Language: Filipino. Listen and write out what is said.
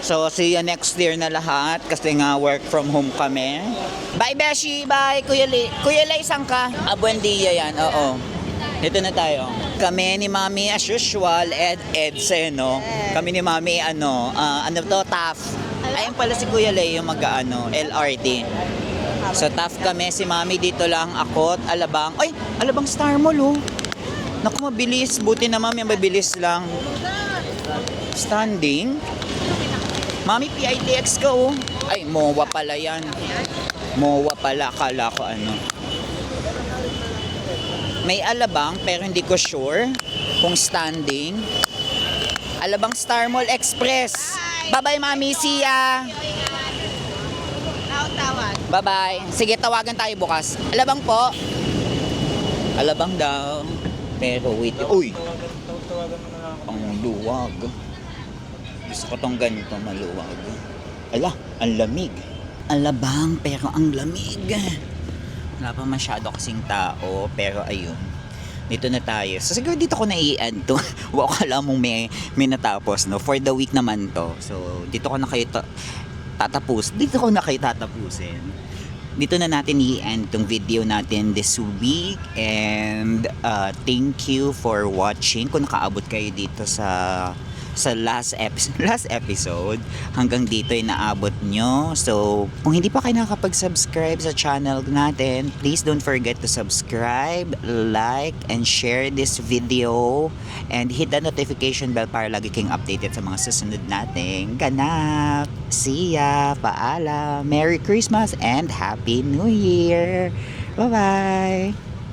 So, see you next year na lahat kasi nga work from home kami. Bye, Beshi! Bye, Kuya Lay. Kuya Lay, saan ka? Buen dia yan, oo. Dito na tayo. Kami ni Mami, as usual, Edse, no? Kami ni Mami, ano to, TAF. Ayun pala si Kuya Lay, yung LRT. So, TAF kami, si Mami dito lang, ako at Alabang. Ay, Alabang Star Mall, oh. Naku, mabilis. Buti na Mami, mabilis lang. Standing. Mami, PITX ka, oh. Ay, MOA pala yan. MOA pala, akala ko ano. May Alabang, pero hindi ko sure kung standing. Alabang Star Mall Express. Bye-bye, Mami. See ya. Bye-bye. Sige, tawagan tayo bukas. Alabang po. Alabang daw. Pero wait. Uy! Ang luwag. Gusto ko tong ganito maluwag. Ala, ang lamig. Alabang, pero ang lamig. Wala pa masyado kasing tao, pero ayun. Dito na tayo. So siguro dito ko na i-end to. Huwag ko alam mong may natapos, no? For the week naman to. So, dito ko na kayo tatapus. Dito ko na kayo tatapusin. Dito na natin i-end tong video natin this week. And thank you for watching. Kung nakaabot kayo dito sa last episode, hanggang dito ay naabot nyo. So, kung hindi pa kayo nakakapag-subscribe sa channel natin, please don't forget to subscribe, like, and share this video, and hit the notification bell para lagi kayong updated sa mga susunod nating ganap. See ya! Paalam! Merry Christmas and Happy New Year! Bye-bye!